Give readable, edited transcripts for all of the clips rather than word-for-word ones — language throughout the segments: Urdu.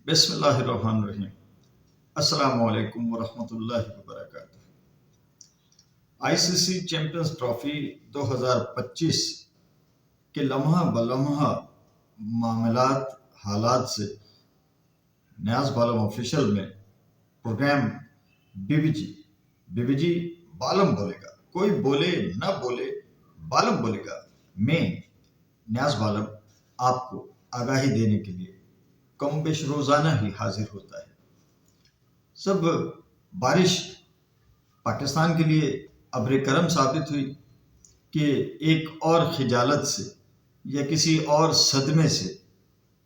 بسم اللہ الرحمن الرحیم۔ السلام علیکم ورحمۃ اللہ وبرکاتہ۔ آئی سی سی چیمپئنز ٹرافی 2025 کے لمحہ بلمحہ معاملات حالات سے نیاز بالم آفیشل میں programme be B G Balam بولے گا، کوئی بولے نہ بولے بالم بولے گا، میں نیاز بالم آپ کو آگاہی دینے کے لیے کم بیش روزانہ ہی حاضر ہوتا ہے۔ سب بارش پاکستان کے لیے ابر کرم ثابت ہوئی کہ ایک اور خجالت سے یا کسی اور صدمے سے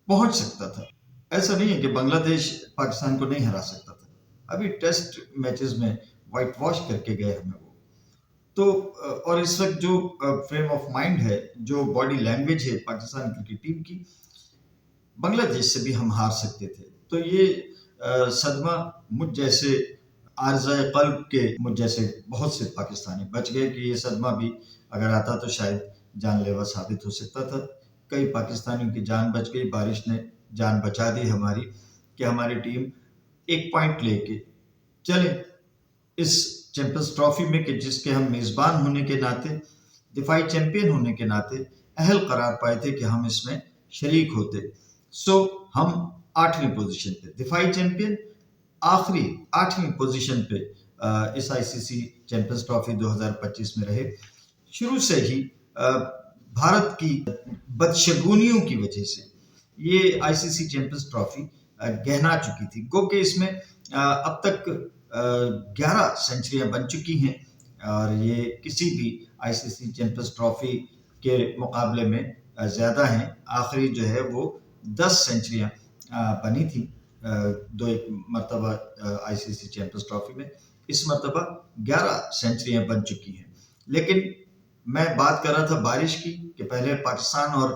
پہنچ سکتا تھا۔ ایسا نہیں ہے کہ بنگلہ دیش پاکستان کو نہیں ہرا سکتا تھا، ابھی ٹیسٹ میچز میں وائٹ واش کر کے گئے ہمیں وہ تو، اور اس وقت جو فریم آف مائنڈ ہے، جو باڈی لینگویج ہے پاکستان کرکٹ ٹیم کی، بنگلہ دیش سے بھی ہم ہار سکتے تھے۔ تو یہ صدمہ مجھ جیسے عارضہ قلب کے مجھ جیسے بہت سے پاکستانی بچ گئے کہ یہ صدمہ بھی اگر آتا تو شاید جان لیوا ثابت ہو سکتا تھا۔ کئی پاکستانیوں کی جان بچ گئی، بارش نے جان بچا دی ہماری کہ ہماری ٹیم 1 پوائنٹ لے کے چلے اس چیمپئنز ٹرافی میں، کہ جس کے ہم میزبان ہونے کے ناطے، دفاعی چیمپئن ہونے کے ناطے اہل قرار پائے تھے کہ ہم اس میں شریک ہوتے۔ ہم 8ویں پوزیشن پہ، دفاعی چیمپئن آخری 8ویں پوزیشن پہ اس آئی سی سی چیمپئنز ٹرافی 2025 میں رہے۔ شروع سے ہی بھارت کی بدشگونیوں کی وجہ سے یہ آئی سی سی چیمپئنز ٹرافی گہنا چکی تھی، گو کہ اس میں اب تک 11 سینچریاں بن چکی ہیں اور یہ کسی بھی آئی سی سی چیمپئنز ٹرافی کے مقابلے میں زیادہ ہیں۔ آخری جو ہے وہ 10 سینچریاں بنی تھی 2 مرتبہ آئی سی سی چیمپئنز ٹرافی میں، اس مرتبہ 11 سینچریاں بن چکی ہیں۔ لیکن میں بات کر رہا تھا بارش کی کہ پہلے پاکستان اور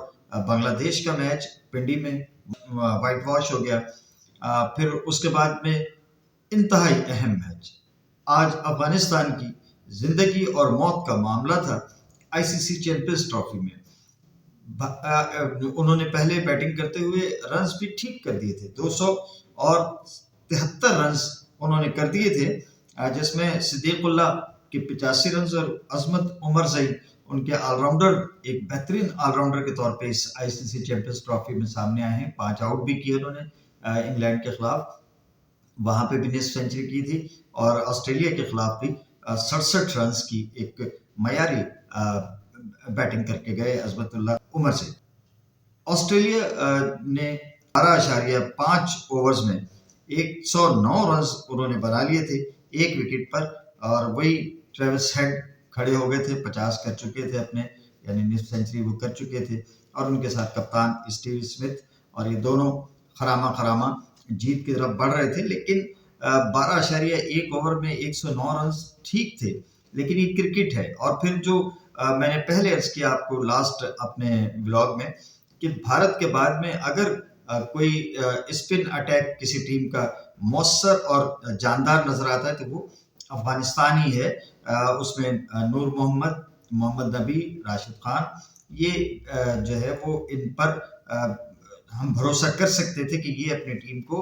بنگلہ دیش کا میچ پنڈی میں وائٹ واش ہو گیا، پھر اس کے بعد میں انتہائی اہم میچ آج افغانستان کی زندگی اور موت کا معاملہ تھا آئی سی سی چیمپئنز ٹرافی میں۔ انہوں نے پہلے بیٹنگ کرتے ہوئے رنز بھی ٹھیک کر دیے تھے، 273 رنز انہوں نے کر دیے تھے، جس میں صدیق اللہ کے 85 رنز اور عظمت عمر زئی ان کے آل راؤنڈر، ایک بہترین آل راؤنڈر کے طور پہ اس آئی سی سی چیمپئنز ٹرافی میں سامنے آئے ہیں۔ 5 آؤٹ بھی کیے انہوں نے انگلینڈ کے خلاف، وہاں پہ بھی نصف سینچری کی تھی، اور آسٹریلیا کے خلاف بھی 67 رنز کی ایک معیاری بیٹنگ کر کے گئے عظمت اللہ عمر سے۔ آسٹریلیا نے 12.5 اوورز میں 109 رنز انہوں نے بنا لیے تھے 1 وکٹ پر، اور وہی ٹریوس ہیڈ کھڑے ہو گئے تھے، 50 کر چکے تھے اپنے، یعنی نصف سینچری وہ کر چکے تھے، اور ان کے ساتھ کپتان اسٹیو اسمتھ، اور یہ دونوں خرامہ جیت کی طرف بڑھ رہے تھے۔ لیکن 12.1 اوور میں 109 رنز ٹھیک تھے، لیکن یہ کرکٹ ہے۔ اور پھر جو میں نے پہلے عرض کیا آپ کو لاسٹ اپنے ولاگ میں کہ بھارت کے بعد میں اگر کوئی اسپن اٹیک کسی ٹیم کا مؤثر اور جاندار نظر آتا ہے تو وہ افغانستان ہی ہے۔ اس میں نور محمد، محمد نبی، راشد خان، یہ جو ہے وہ ان پر ہم بھروسہ کر سکتے تھے کہ یہ اپنی ٹیم کو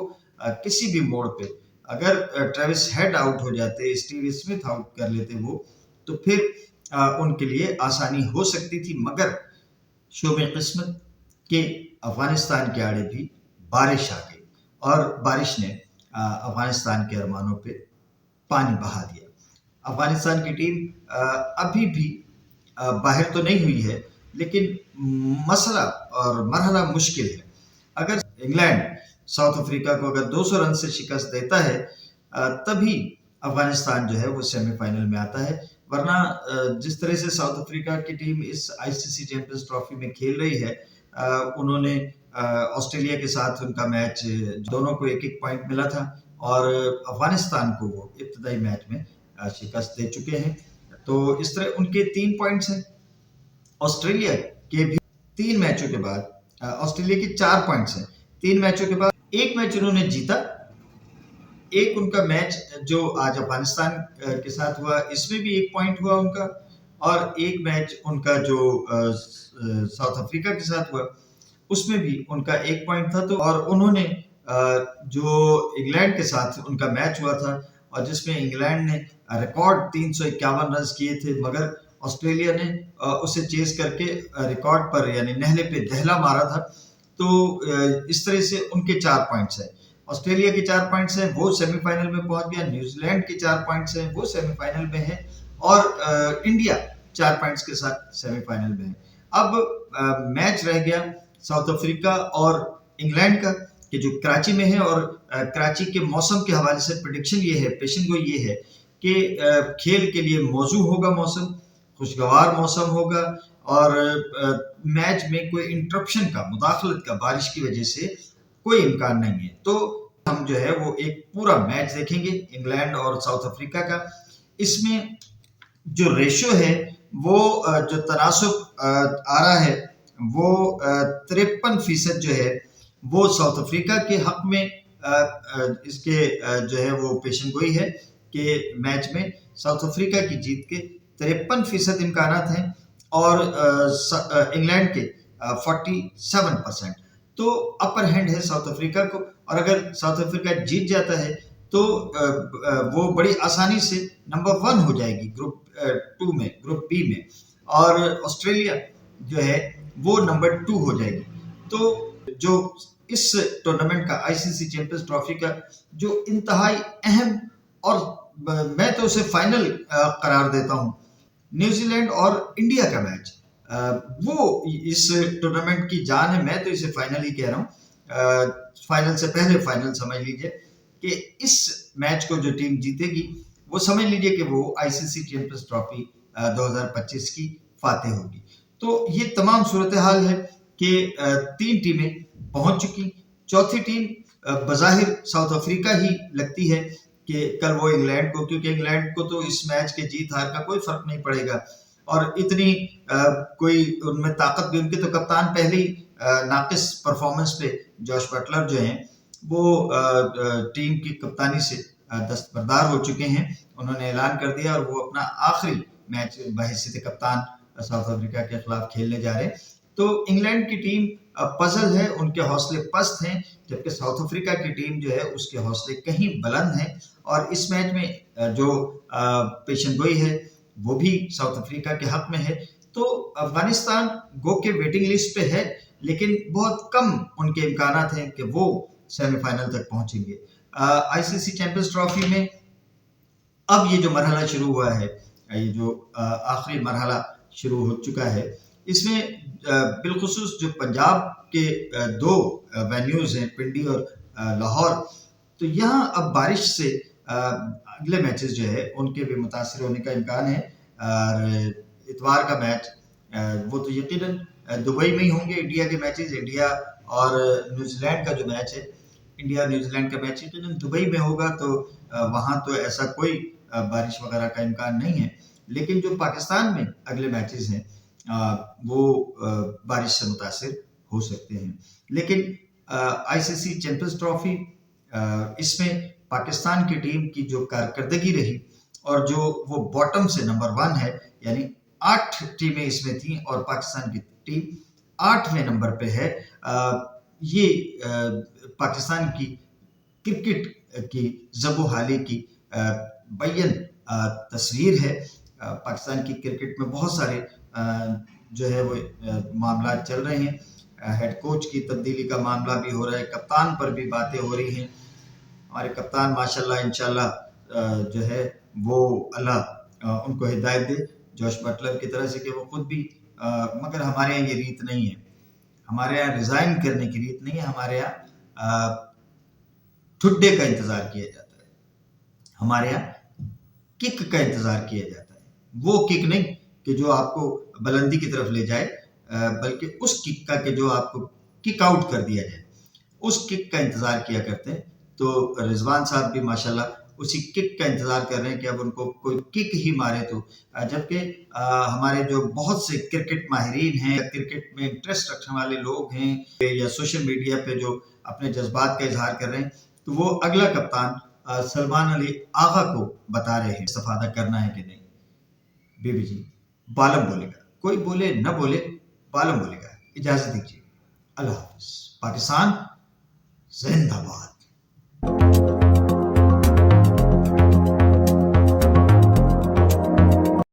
کسی بھی موڑ پہ، اگر ٹریوس ہیڈ آؤٹ ہو جاتے، اسٹیو اسمتھ آؤٹ کر لیتے وہ، تو پھر ان کے لیے آسانی ہو سکتی تھی۔ مگر شوم قسمت کہ افغانستان کے آڑے بھی بارش آ گئی، اور بارش نے افغانستان کے ارمانوں پہ پانی بہا دیا۔ افغانستان کی ٹیم ابھی بھی باہر تو نہیں ہوئی ہے، لیکن مسئلہ اور مرحلہ مشکل ہے۔ اگر انگلینڈ ساؤتھ افریقہ کو اگر 200 رن سے شکست دیتا ہے تبھی افغانستان جو ہے وہ سیمی فائنل میں آتا ہے، ورنہ جس طرح سے ساؤتھ افریقہ کی ٹیم اس آئی سی سی چیمپئنز ٹرافی میں کھیل رہی ہے، انہوں نے آسٹریلیا کے ساتھ ان کا میچ دونوں کو 1-1 پوائنٹ ملا تھا، اور افغانستان کو وہ ابتدائی میچ میں شکست دے چکے ہیں۔ تو اس طرح ان کے 3 پوائنٹس ہیں، آسٹریلیا کے بھی 3 میچوں کے بعد آسٹریلیا کے 4 پوائنٹس ہیں، 3 میچوں کے بعد 1 میچ انہوں نے جیتا، ایک ان کا میچ جو آج افغانستان کے ساتھ ہوا اس میں بھی 1 پوائنٹ ہوا ان کا، اور ایک میچ ان کا جو ساؤتھ افریقہ کے ساتھ ہوا اس میں بھی ان کا 1 پوائنٹ تھا۔ تو اور انہوں نے جو انگلینڈ کے ساتھ ان کا میچ ہوا تھا اور جس میں انگلینڈ نے ریکارڈ 351 رنز کیے تھے، مگر آسٹریلیا نے اسے چیز کر کے ریکارڈ پر یعنی نہلے پہ دہلا مارا تھا. تو اس طرح سے ان کے 4 پوائنٹس ہیں، آسٹریلیا کے 4 پوائنٹس ہیں، وہ سیمی فائنل میں پہنچ گیا. نیوزی لینڈ کے 4 پوائنٹس ہیں، وہ سیمی فائنل میں ہے، اور انڈیا 4 پوائنٹس کے ساتھ سیمی فائنل میں ہے. اب میچ رہ گیا ساؤتھ افریقہ اور انگلینڈ کا، کہ جو کراچی میں ہے، اور کراچی کے موسم کے حوالے سے پریڈکشن یہ ہے، پیشن گوئی یہ ہے کہ کھیل کے لیے موزوں ہوگا، موسم خوشگوار موسم ہوگا، اور میچ میں کوئی انٹرپشن کا، مداخلت کا بارش کی وجہ سے کوئی امکان نہیں ہے. تو ہم جو ہے وہ ایک پورا میچ دیکھیں گے انگلینڈ اور ساؤتھ افریقہ کا. اس میں جو ریشو ہے، وہ جو تناسب آ رہا ہے، وہ 53% جو ہے وہ ساؤتھ افریقہ کے حق میں اس کے جو ہے وہ پیشن گوئی ہے کہ میچ میں ساؤتھ افریقہ کی جیت کے 53% امکانات ہیں، اور انگلینڈ کے 47%. تو اپر ہینڈ ہے ساؤتھ افریقہ کو، اور اگر ساؤتھ افریقہ جیت جاتا ہے تو وہ بڑی آسانی سے نمبر 1 ہو جائے گی گروپ 2 میں، گروپ بی میں، اور آسٹریلیا جو ہے وہ نمبر 2 ہو جائے گی. تو جو اس ٹورنامنٹ کا آئی سی سی چیمپئنز ٹرافی کا جو انتہائی اہم، اور میں تو اسے فائنل قرار دیتا ہوں، نیوزی لینڈ اور انڈیا کا میچ، وہ اس ٹورنامنٹ کی جان ہے. میں تو اسے فائنل ہی کہہ رہا ہوں، فائنل سے پہلے فائنل سمجھ لیجئے کہ اس میچ کو جو ٹیم جیتے گی وہ سمجھ لیجئے کہ وہ آئی سی سی چیمپئنز ٹرافی 2025 کی فاتح ہوگی. تو یہ تمام صورتحال ہے کہ 3 ٹیمیں پہنچ چکی. چوتھی ٹیم بظاہر ساؤتھ افریقہ ہی لگتی ہے کہ کل وہ انگلینڈ کو، کیونکہ انگلینڈ کو تو اس میچ کے جیت ہار کا کوئی فرق نہیں پڑے گا، اور اتنی کوئی ان میں طاقت بھی، ان کے تو کپتان پہلی ناقص پرفارمنس پہ جوش بٹلر جو ہیں وہ ٹیم کی کپتانی سے دستبردار ہو چکے ہیں. انہوں نے اعلان کر دیا، اور وہ اپنا آخری میچ بحیثیت کپتان ساؤتھ افریقہ کے خلاف کھیلنے جا رہے ہیں. تو انگلینڈ کی ٹیم پزل ہے، ان کے حوصلے پست ہیں، جبکہ ساؤتھ افریقہ کی ٹیم جو ہے اس کے حوصلے کہیں بلند ہیں. اور اس میچ میں جو پیشن گوئی ہے وہ بھی ساؤتھ افریقہ کے حق میں ہے. تو افغانستان گو کے ویٹنگ لسٹ پہ ہے، لیکن بہت کم ان کے امکانات ہیں کہ وہ سیمی فائنل تک پہنچیں گے. آئی سی سی چیمپئنز ٹرافی میں اب یہ جو مرحلہ شروع ہوا ہے، یہ جو آخری مرحلہ شروع ہو چکا ہے، اس میں بالخصوص جو پنجاب کے 2 وینیوز ہیں، پنڈی اور لاہور، تو یہاں اب بارش سے اگلے میچز جو ہے ان کے بھی متاثر ہونے کا امکان ہے. اور اتوار کا میچ وہ تو یقیناً دبئی میں ہی ہوں گے، انڈیا کے میچز. انڈیا اور نیوزی لینڈ کا جو میچ ہے، انڈیا نیوزی لینڈ کا میچ یقیناً دبئی میں ہوگا، تو وہاں تو ایسا کوئی بارش وغیرہ کا امکان نہیں ہے. لیکن جو پاکستان میں اگلے میچز ہیں وہ بارش سے متاثر ہو سکتے ہیں. لیکن آئی سی سی چیمپئنز ٹرافی، اس میں پاکستان کی ٹیم کی جو کارکردگی رہی، اور جو وہ باٹم سے نمبر 1 ہے، یعنی 8 ٹیمیں اس میں تھیں اور پاکستان کی ٹیم 8ویں نمبر پہ ہے. یہ پاکستان کی کرکٹ کی زب و حالی کی بین تصویر ہے. پاکستان کی کرکٹ میں بہت سارے جو ہے وہ معاملات چل رہے ہیں. ہیڈ کوچ کی تبدیلی کا معاملہ بھی ہو رہا ہے، کپتان پر بھی باتیں ہو رہی ہیں. ہمارے کپتان ماشاءاللہ انشاءاللہ جو ہے وہ اللہ ان کو ہدایت دے، جوش بٹلر کی طرح سے، کہ وہ خود بھی، مگر ہمارے یہاں یہ ریت نہیں ہے. ہمارے یہاں ریزائن کرنے کی ریت نہیں ہے. ہمارے یہاں ٹھڈے کا انتظار کیا جاتا ہے، ہمارے یہاں کک کا انتظار کیا جاتا ہے. وہ کک نہیں کہ جو آپ کو بلندی کی طرف لے جائے، بلکہ اس کک کا کہ جو آپ کو کک آؤٹ کر دیا جائے، اس کک کا انتظار کیا کرتے ہیں. تو رضوان صاحب بھی ماشاءاللہ اسی کک کا انتظار کر رہے ہیں کہ اب ان کو کوئی کک ہی مارے. تو جبکہ ہمارے جو بہت سے کرکٹ ماہرین ہیں، کرکٹ میں انٹرسٹ رکھنے والے لوگ ہیں، یا سوشل میڈیا پہ جو اپنے جذبات کا اظہار کر رہے ہیں، تو وہ اگلا کپتان سلمان علی آغا کو بتا رہے ہیں استفادہ کرنا ہے کہ نہیں. بی بی جی بالم بولے گا، کوئی بولے نہ بولے، بالم بولے گا. اجازت دیجیے، اللہ حافظ. پاکستان زندہ باد.